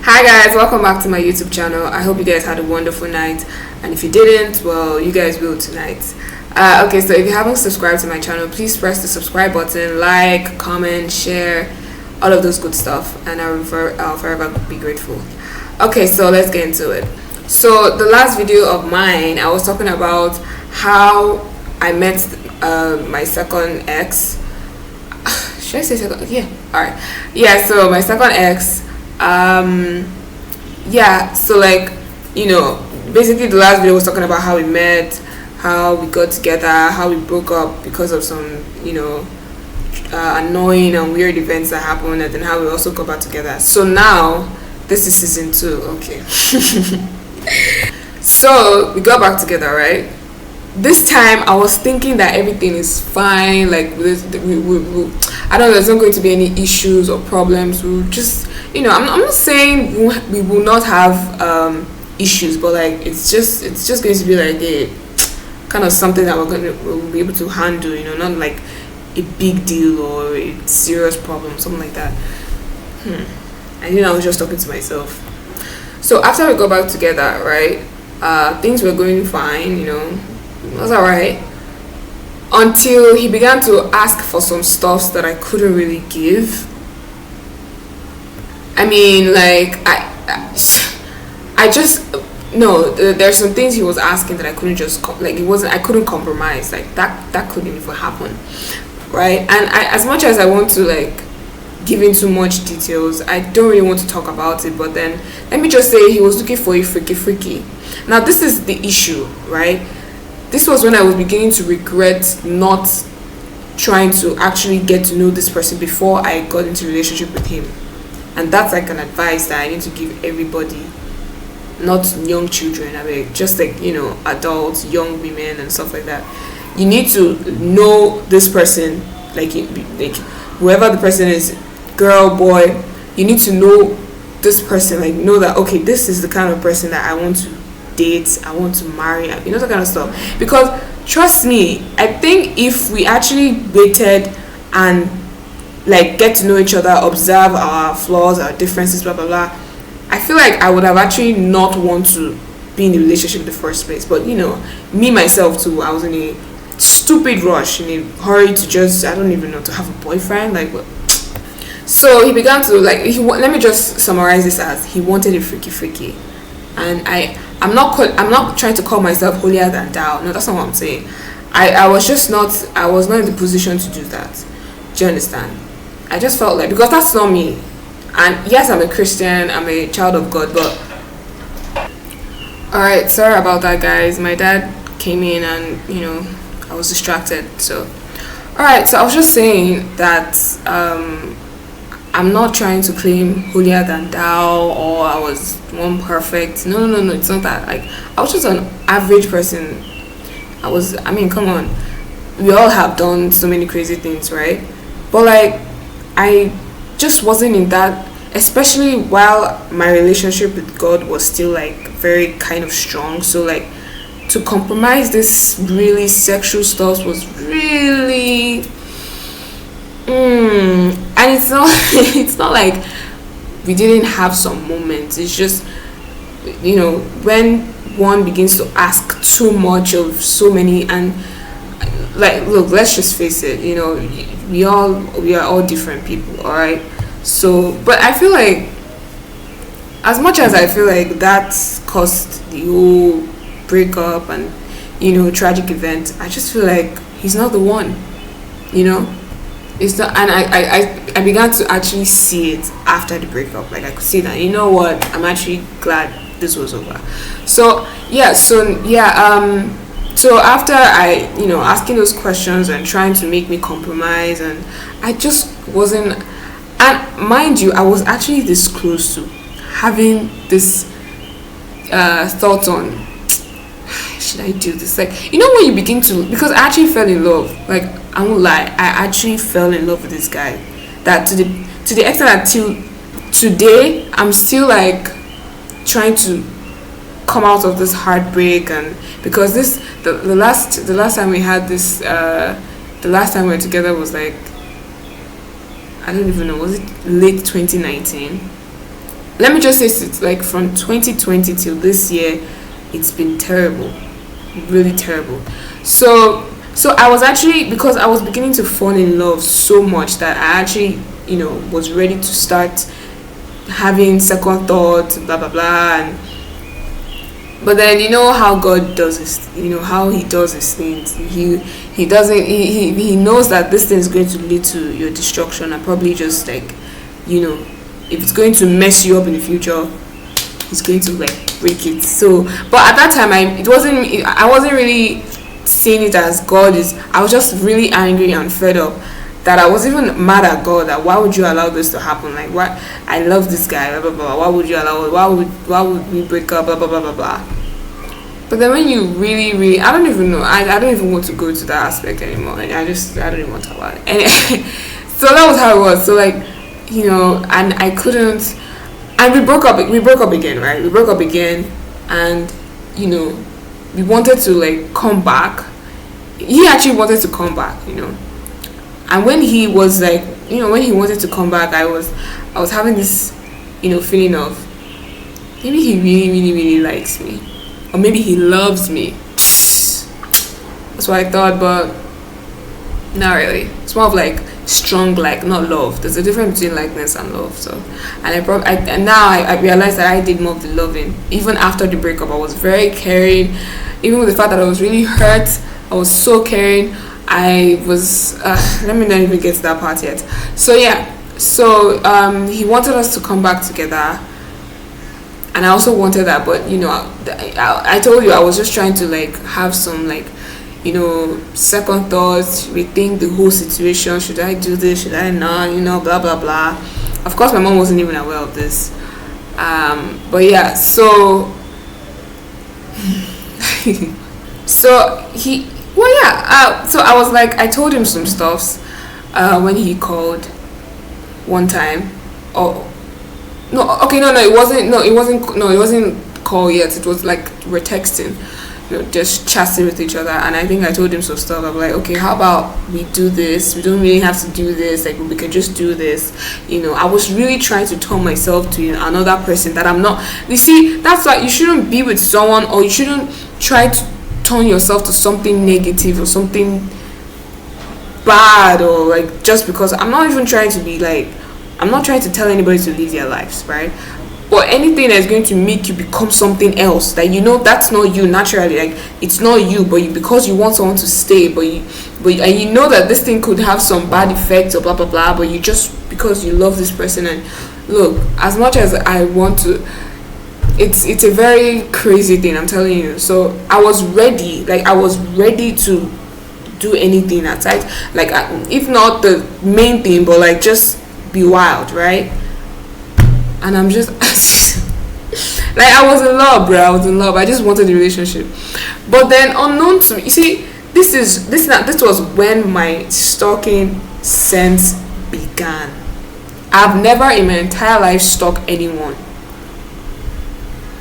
Hi guys, welcome back to my YouTube channel. I hope you guys had a wonderful night, and if you didn't, well, you guys will tonight. Okay, so if you haven't subscribed to my channel, please press the subscribe button, like, comment, share, all of those good stuff, and I'll forever be grateful. Okay, so let's get into it. So the last video of mine, I was talking about how I met my second ex. Should I say second? Yeah, alright. Yeah, so my second ex, yeah, so like, basically the last video was talking about how we met, how we got together, how we broke up because of some, annoying and weird events that happened, and then how we also got back together. So now, this is season 2, okay. So, we got back together, right? This time, I was thinking that everything is fine, like, I don't know, there's not going to be any issues or problems. We'll just, I'm not saying we will not have issues, but like, it's just going to be like a kind of something that we'll be able to handle, not like a big deal or a serious problem, something like that. And I was just talking to myself. So after we got back together, right, things were going fine, it was alright, until he began to ask for some stuff that I couldn't really give. I mean, like, I just, no, there's some things he was asking that I couldn't just, I couldn't compromise, like, that couldn't even happen, right? And as much as I want to, like, give in too much details, I don't really want to talk about it, but then, let me just say, he was looking for a freaky. Now, this is the issue, right? This was when I was beginning to regret not trying to actually get to know this person before I got into a relationship with him. And that's like an advice that I need to give everybody, not young children, just like, adults, young women and stuff like that. You need to know this person, like whoever the person is, girl, boy, you need to know this person, like know that, okay, this is the kind of person that I want to date, I want to marry, that kind of stuff. Because trust me, I think if we actually waited and like get to know each other, observe our flaws, our differences, blah blah blah, I feel like I would have actually not want to be in a relationship in the first place. But me myself too, I was in a stupid rush, in a hurry to just, I don't even know, to have a boyfriend, like what. So he began to like, let me just summarize this as he wanted a freaky, and I'm not trying to call myself holier than thou. No, that's not what I'm saying. I was not in the position to do that. Do you understand? I just felt like, because that's not me. And yes, I'm a Christian, I'm a child of God, but alright, sorry about that, guys. My dad came in and I was distracted. So alright, so I was just saying that I'm not trying to claim holier than thou, or I was one perfect. No, it's not that. Like, I was just an average person. Come on. We all have done so many crazy things, right? But like, I just wasn't in that, especially while my relationship with God was still like very kind of strong. So like, to compromise this really sexual stuff was really and it's not it's not like we didn't have some moments. It's just when one begins to ask too much of so many, and like, look, let's just face it, we are all different people, all right? So, but I feel like, as much as I feel like that caused the whole breakup and tragic event, I just feel like he's not the one. It's not, and I began to actually see it after the breakup. Like, I could see that, what, I'm actually glad this was over. So after I asking those questions and trying to make me compromise, and I just wasn't, and mind you, I was actually this close to having this thoughts on, should I do this? Like, when you begin to, because I actually fell in love. Like, I won't lie, I actually fell in love with this guy. That to the extent that till today, I'm still like trying to come out of this heartbreak. And because the last time we had this, the last time we were together was like, I don't even know, was it late 2019? let me just say, it's like from 2020 till this year, it's been terrible, really terrible. So I was actually, because I was beginning to fall in love so much that I actually, was ready to start having second thoughts, blah blah blah. And but then you know how God does his, how he does his things. He doesn't, he knows that this thing is going to lead to your destruction, and probably just like, if it's going to mess you up in the future, he's going to like break it. So, but at that time, I wasn't really seeing it as God is. I was just really angry and fed up, that I was even mad at God, that why would you allow this to happen? Like, what? I love this guy, blah blah blah. Why would you allow it? Why would we break up? Blah blah blah blah blah. But then when you really, really, I don't even know. I don't even want to go to that aspect anymore. And I don't even want to talk about it. And so that was how it was. So like, and I couldn't. And we broke up. We broke up again, right? We broke up again, and we wanted to like come back. He actually wanted to come back, And when he was like, when he wanted to come back, I was having this, feeling of maybe he really, really, really likes me, or maybe he loves me. That's what I thought, but not really. It's more of like strong like, not love. There's a difference between likeness and love. So, and now I realized that I did more of the loving. Even after the breakup, I was very caring. Even with the fact that I was really hurt, I was so caring. I was let me not even get to that part yet. So yeah, he wanted us to come back together, and I also wanted that. But I told you I was just trying to like have some like second thoughts, rethink the whole situation. Should I do this? Should I not? Blah blah blah. Of course, my mom wasn't even aware of this. But yeah, so so I was like, I told him some stuffs when he called one time. Oh no, okay, no, it wasn't call yet. It was like we're texting, just chatting with each other. And I think I told him some stuff. I'm like, okay, how about we do this? We don't really have to do this. Like, we can just do this. I was really trying to turn myself to another person that I'm not. You see, that's why you shouldn't be with someone, or you shouldn't try to turn yourself to something negative or something bad, or like, just because I'm not even trying to be like, I'm not trying to tell anybody to live their lives, right? Or anything that's going to make you become something else that that's not you naturally. Like, it's not you, but because you want someone to stay, and you know that this thing could have some bad effects or blah blah blah, but you just, because you love this person. And look, as much as I want to, it's a very crazy thing, I'm telling you. So I was ready to do anything at times, like, if not the main thing, but like just be wild, right? And I'm just like, I was in love, bro. I was in love. I just wanted the relationship. But then, unknown to me, you see, this was when my stalking sense began. I've never in my entire life stalked anyone.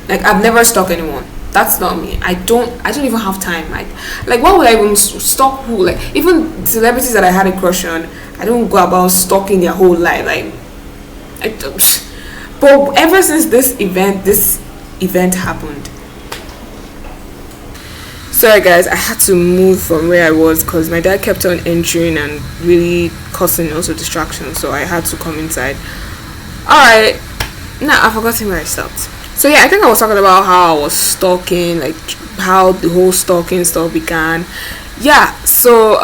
Like, I've never stalked anyone. That's not me. I don't even have time. Like why would I even stalk who? Like, even celebrities that I had a crush on, I don't go about stalking their whole life. Like, I don't. But ever since this event happened, sorry guys, I had to move from where I was because my dad kept on entering and really causing also distractions, so I had to come inside. Alright, now I forgot where I stopped. So yeah, I think I was talking about how I was stalking, like how the whole stalking stuff began. Yeah, so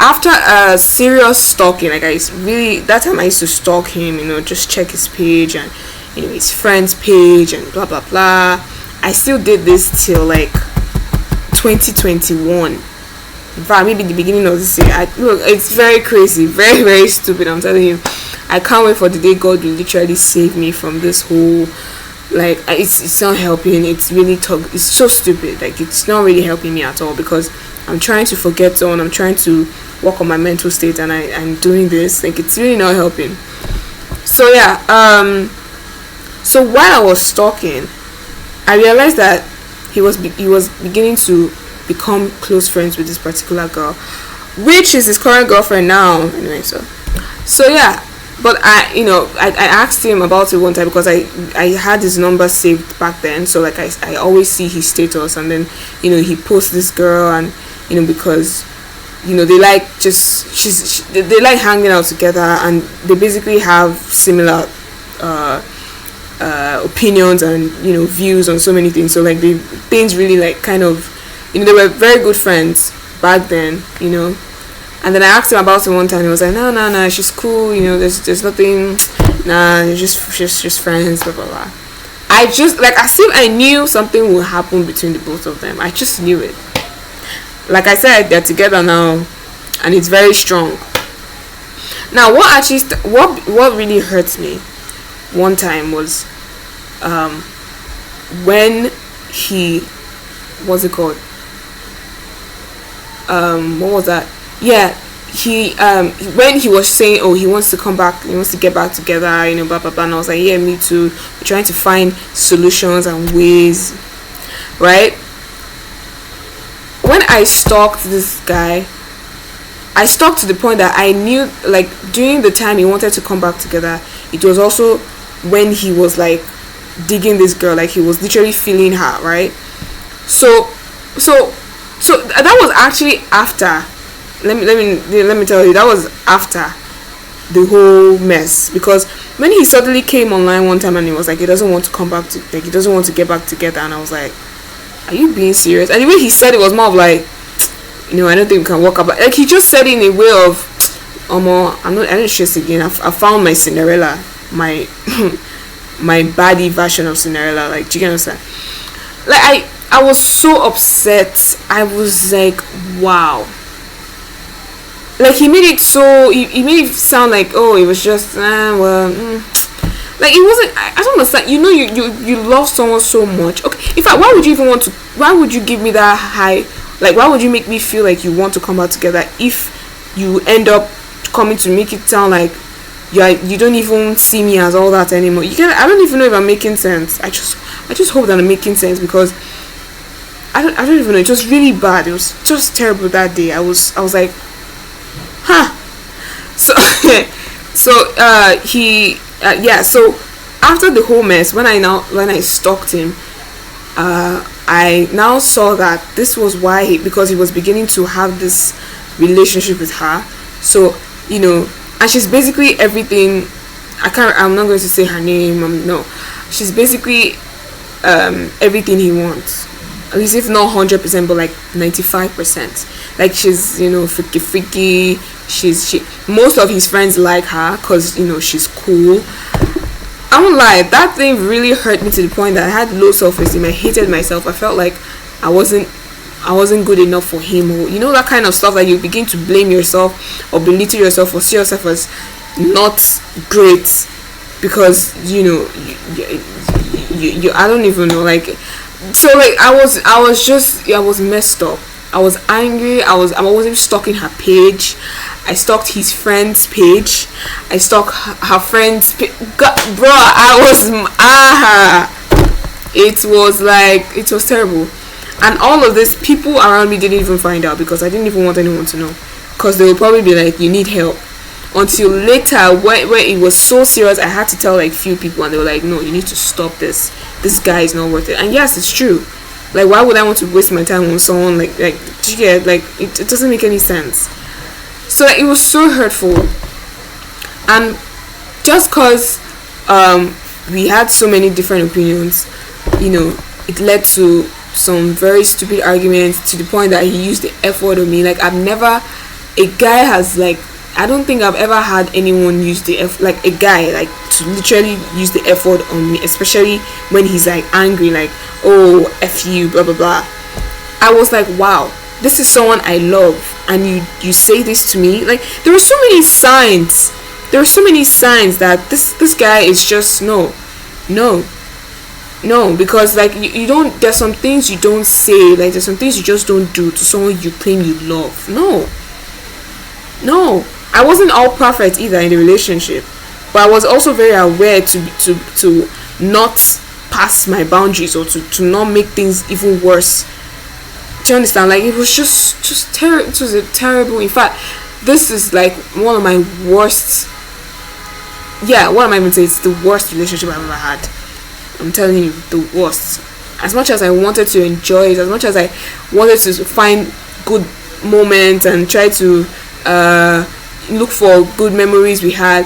after a serious stalking, like, that time I used to stalk him, just check his page and his friend's page and blah blah blah. I still did this till like 2021. In fact, maybe the beginning of this year. Look, it's very crazy, very very stupid. I'm telling you, I can't wait for the day God will literally save me from this whole, like, it's not helping. It's really it's so stupid. Like, it's not really helping me at all, because I'm trying to forget someone. I'm trying to work on my mental state, and I'm doing this. Like, it's really not helping. So yeah, so while I was stalking, I realized that he was beginning to become close friends with this particular girl, which is his current girlfriend now. Anyway, so yeah, But I asked him about it one time because I had his number saved back then, so like I always see his status, and then he posts this girl, and because they like they like hanging out together, and they basically have similar opinions and views on so many things. So like the things really like kind of they were very good friends back then. And then I asked him about it one time. He was like, no, she's cool. There's nothing. Nah, just friends. Blah blah blah. I just like as if I knew something would happen between the both of them. I just knew it. Like I said, they're together now, and it's very strong. Now, what really hurts me one time was when he, what's it called? What was that? Yeah, he when he was saying, oh, he wants to come back, he wants to get back together, blah blah blah. And I was like, yeah, me too. We're trying to find solutions and ways, right? When I stalked this guy, I stalked to the point that I knew, like, during the time he wanted to come back together, it was also when he was like digging this girl, like he was literally feeling her, right? So that was actually after. Let me tell you, that was after the whole mess, because when he suddenly came online one time and he was like he doesn't want to come back to, like, he doesn't want to get back together, and I was like, are you being serious? And the way he said it was more of like, I don't think we can work out. Like he just said it in a way of, I don't chase again. I found my Cinderella, my my baddie version of Cinderella. Like, do you understand? Like I was so upset. I was like, wow. Like he made it so, he made it sound like, oh, it was just like it wasn't. I don't understand. You love someone so much. Okay, in fact, why would you give me that high? Like, why would you make me feel like you want to come out together if you end up coming to make it sound like you don't even see me as all that anymore? I don't even know if I'm making sense. I just hope that I'm making sense, because I don't even know. It was really bad. It was just terrible that day. I was like, huh. So so after the whole mess, when I stalked him, I now saw that this was why because he was beginning to have this relationship with her. So and she's basically everything. I'm not going to say her name. No, she's basically everything he wants. At least if not 100%, but like 95%. Like she's freaky. Most of his friends like her because she's cool. I won't lie, that thing really hurt me to the point that I had low self-esteem. I hated myself. I felt like I wasn't good enough for him, or that kind of stuff that you begin to blame yourself or belittle yourself or see yourself as not great because you I don't even know, like, so like I was messed up. I was angry. I wasn't stalking her page. I stalked his friend's page. I stalked her friend's page. Bro, it was terrible. And all of this, people around me didn't even find out because I didn't even want anyone to know. Because they would probably be like, you need help. Until later, where it was so serious, I had to tell like few people, and they were like, no, you need to stop this. This guy is not worth it. And yes, it's true. Like, why would I want to waste my time on someone like it doesn't make any sense. So it was so hurtful. And just cause we had so many different opinions, it led to some very stupid arguments to the point that he used the F word on me. Like, I don't think I've ever had anyone use the F, like a guy, like to literally use the F word on me, especially when he's like angry, like, oh, F you, blah blah blah. I was like, wow, this is someone I love, and you say this to me. Like, there were so many signs that this guy is just no, because like you don't, there's some things you don't say, like there's some things you just don't do to someone you claim you love. No, I wasn't all perfect either in the relationship, but I was also very aware to not pass my boundaries or to not make things even worse. Do you understand? Like, it was just terrible. It was a terrible. In fact, this is like one of my worst yeah, what am I even saying? It's the worst relationship I've ever had. I'm telling you, the worst. As much as I wanted to enjoy it, as much as I wanted to find good moments and try to look for good memories we had,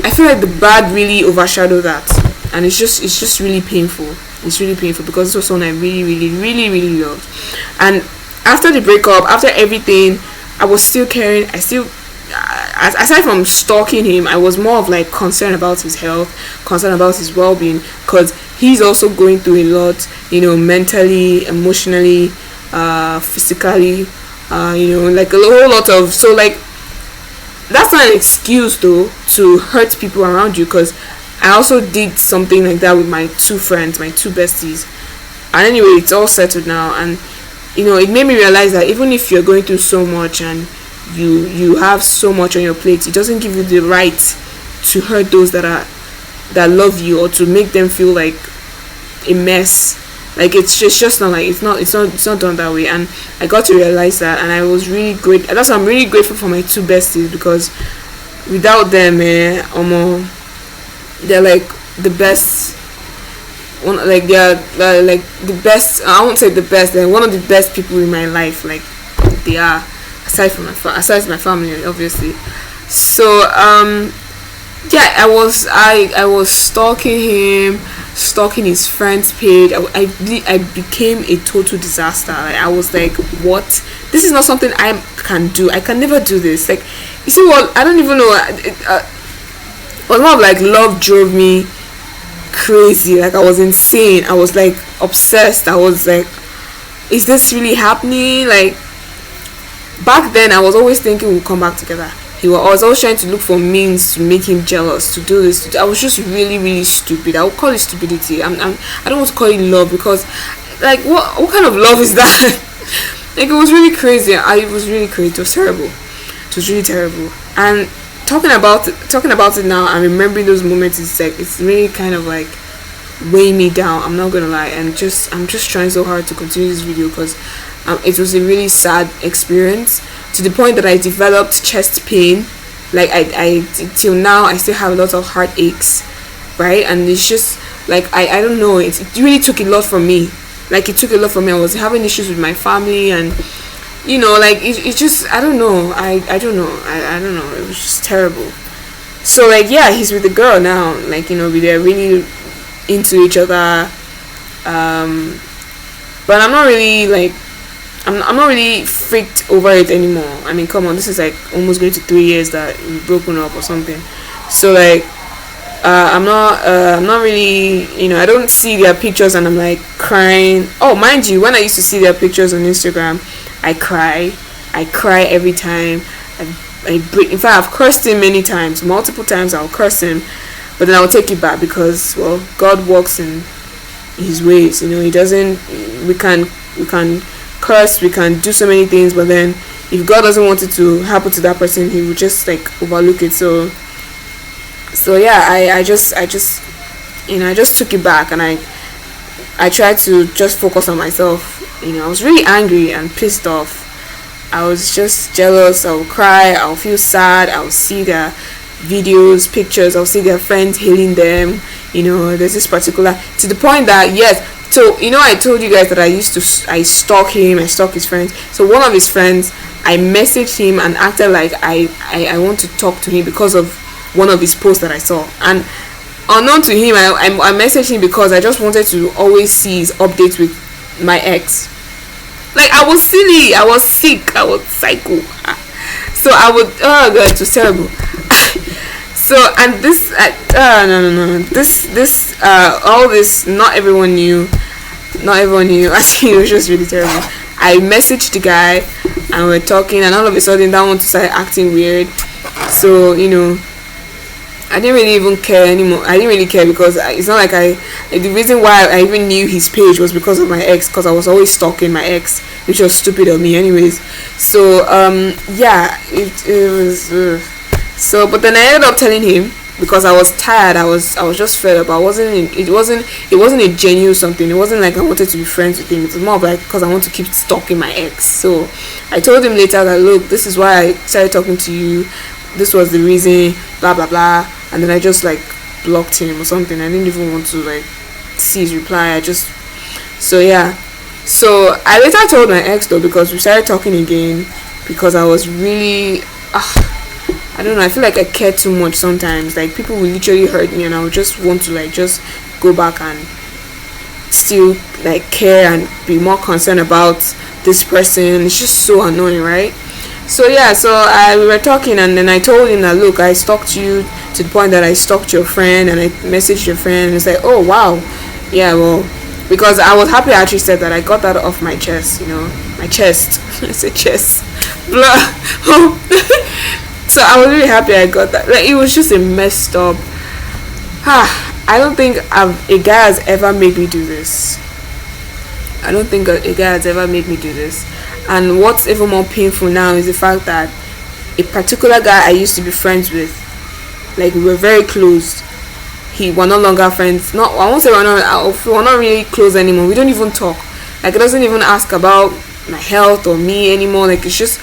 I feel like the bad really overshadowed that, and it's just really painful. It's really painful because this was someone I really, really, really, really loved. And after the breakup, after everything, I was still caring. I still, aside from stalking him, I was more of like concerned about his health, concerned about his well-being, because he's also going through a lot, mentally, emotionally, physically, like a whole lot of, so like, that's not an excuse though to hurt people around you, because I also did something like that with my two friends, my two besties. And anyway, it's all settled now, and it made me realize that even if you're going through so much and you have so much on your plate, it doesn't give you the right to hurt those that love you, or to make them feel like a mess. Like it's just not like it's not done that way. And I got to realize that, and I was really great. That's why I'm really grateful for my two besties, because without them, they're like the best. They're like the best. I won't say the best. They're one of the best people in my life. Like they are, aside from my family, obviously. So yeah, I was stalking him, stalking his friend's page. I became a total disaster. Like, I was like, what? This is not something I can do. I can never do this. Like, you see what? I don't even know. It was more of like love drove me crazy. Like I was insane. I was like obsessed. I was like, is this really happening? Like back then, I was always thinking we'll come back together. I was always trying to look for means to make him jealous, to do this. I was just really, really stupid. I would call it stupidity. I don't want to call it love, because, like, what kind of love is that? Like, it was really crazy. It was really crazy. It was terrible. It was really terrible. And talking about it now and remembering those moments, it's really kind of like weighing me down. I'm not gonna lie. And I'm just trying so hard to continue this video, because it was a really sad experience, to the point that I developed chest pain. Like I till now I still have a lot of heartaches, right? And it's just like I don't know, it really took a lot from me. Like it took a lot from me. I was having issues with my family, and like it just, I don't know. I don't know. I don't know. It was just terrible. So like, yeah, he's with the girl now. Like, they're really into each other. But I'm not really like, I'm not really freaked over it anymore. I mean, come on, this is like almost going to 3 years that we've broken up or something. So like, I'm not really, I don't see their pictures and I'm like crying. Oh, mind you, when I used to see their pictures on Instagram, I cry every time. In fact, I've cursed him many times, multiple times. I'll curse him, but then I'll take it back, because, well, God works in his ways. He doesn't. We can curse, we can do so many things, but then if God doesn't want it to happen to that person, he will just like overlook it. So yeah, I just took it back, and I tried to just focus on myself. I was really angry and pissed off. I was just jealous. I would cry, I would feel sad, I would see their videos, pictures, I would see their friends hailing them. There's this particular, to the point that, yes, so I told you guys that I stalk him, I stalk his friends. So one of his friends, I messaged him and acted like I want to talk to him because of one of his posts that I saw. And unknown to him, I messaged him because I just wanted to always see his updates with my ex. Like, I was silly, I was sick, I was psycho. So I would, oh god, it was terrible. So, and this, no, this, all this, not everyone knew, actually, it was just really terrible. I messaged the guy, and we're talking, and all of a sudden, that one started acting weird. So, I didn't really even care anymore. I didn't really care, because it's not like the reason why I even knew his page was because of my ex, because I was always stalking my ex, which was stupid of me anyways. So yeah, it was so, but then I ended up telling him, because I was tired. I was just fed up. It wasn't a genuine something. It wasn't like I wanted to be friends with him. It was more of like because I want to keep stalking my ex. So I told him later that, look, this is why I started talking to you. this was the reason, blah blah blah, and then I just like blocked him or something. I didn't even want to like see his reply. I just, so yeah. So I later told my ex though, because we started talking again, because I was really I don't know, I feel like I care too much sometimes. Like people will literally hurt me and I would just want to like just go back and still like care and be more concerned about this person. It's just so annoying, right? So yeah, so we were talking, and then I told him that, look, I stalked you to the point that I stalked your friend, and I messaged your friend, and it's like, oh wow, yeah, well, because I was happy I actually said that. I got that off my chest, my chest. I said chest. Blah. So I was really happy I got that. Like, it was just a messed up. I don't think a guy has ever made me do this. I don't think a guy has ever made me do this. And what's even more painful now is the fact that a particular guy I used to be friends with, like we were very close, we're no longer friends. Not, I won't say we're not really close anymore. We don't even talk. Like, it doesn't even ask about my health or me anymore. Like, it's just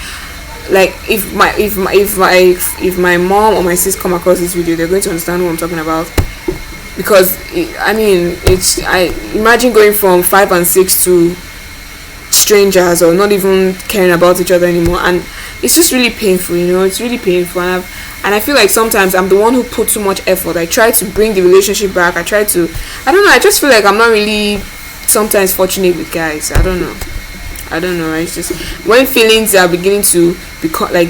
like if my mom or my sis come across this video, they're going to understand what I'm talking about. Because I imagine going from 5 and 6 to strangers, or not even caring about each other anymore, and it's just really painful. It's really painful, and I feel like sometimes I'm the one who put too much effort. I try to bring the relationship back. I don't know, I just feel like I'm not really sometimes fortunate with guys. I don't know, it's just when feelings are beginning to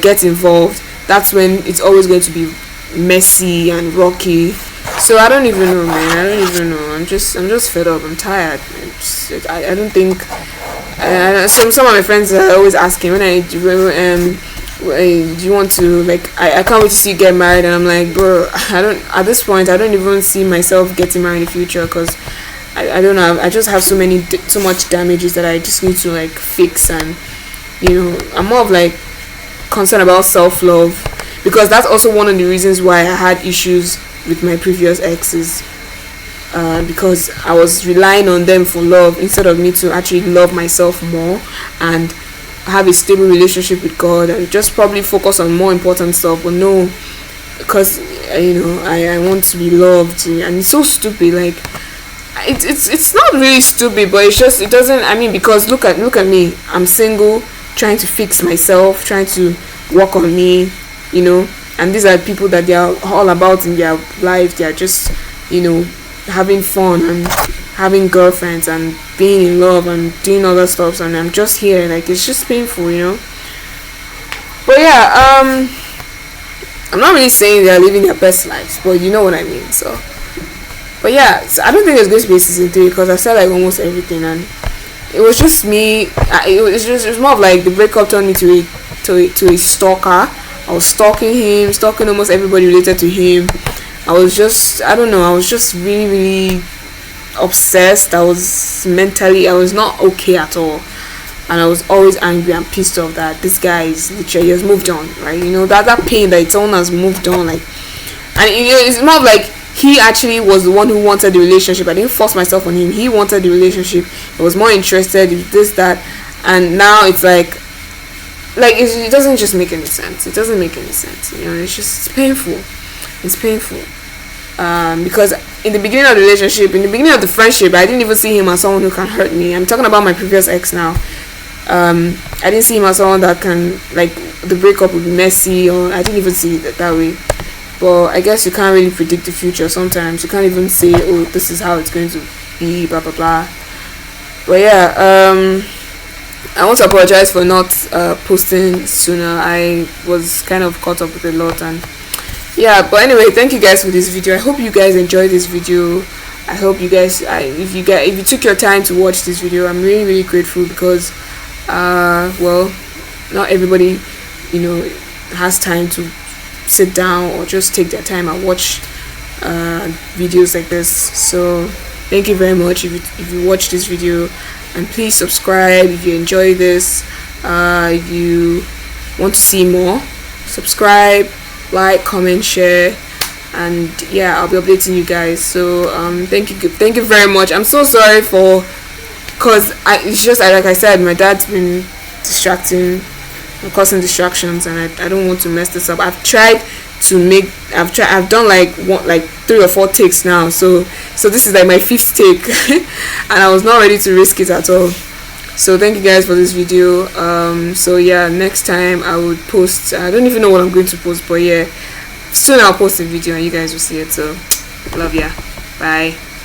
get involved, that's when it's always going to be messy and rocky. So I don't even know, man. I don't even know. I'm just fed up. I'm tired. I don't think. Some of my friends are always asking do you want to, like, I can't wait to see you get married, and I'm like, bro, at this point I don't even see myself getting married in the future, because I don't know, I just have so much damages that I just need to like fix. And I'm more of like concerned about self-love, because that's also one of the reasons why I had issues with my previous exes, because I was relying on them for love instead of me to actually love myself more and have a stable relationship with God, and just probably focus on more important stuff. But no, because I want to be loved, and it's so stupid. Like, it's not really stupid, but it's just, it doesn't, because look at me. I'm single, trying to fix myself, trying to work on me, and these are people that they are all about in their life. They are just having fun and having girlfriends and being in love and doing other stuff, and I'm just here. Like, it's just painful. But yeah, I'm not really saying they're living their best lives, but you know what I mean. So, but yeah, so I don't think there's going to be a season 3, because I said like almost everything, and it was just me. It was more of like the breakup turned me to a stalker. I was stalking almost everybody related to him. I was just really, really obsessed. I was not okay at all, and I was always angry and pissed off that this guy is literally has moved on, right? That pain that its own has moved on, like, and it's more of like he actually was the one who wanted the relationship. I didn't force myself on him. He wanted the relationship. I was more interested in this, that, and now it's like it doesn't just make any sense. It doesn't make any sense. It's painful. It's painful. Because in the beginning of the relationship, in the beginning of the friendship, I didn't even see him as someone who can hurt me. I'm talking about my previous ex now. I didn't see him as someone that can, like, the breakup would be messy, or I didn't even see it that way. But I guess you can't really predict the future sometimes. You can't even say, oh, this is how it's going to be, blah blah blah. But yeah, I want to apologize for not posting sooner. I was kind of caught up with a lot, and yeah. But anyway, thank you guys for this video. I hope you guys enjoyed this video. I hope you guys, if you took your time to watch this video, I'm really, really grateful, because well, not everybody has time to sit down or just take their time and watch videos like this. So thank you very much if you watch this video, and please subscribe if you enjoy this. If you want to see more, subscribe, like, comment, share, and yeah, I'll be updating you guys. So thank you very much. I'm so sorry because it's just like I said, my dad's been distracting causing distractions, and I don't want to mess this up. I've done like 3 or 4 takes now, so this is like my 5th take and I was not ready to risk it at all. So thank you guys for this video. So yeah, next time I would post, I don't even know what I'm going to post, but yeah, soon I'll post a video and you guys will see it. So love ya, bye.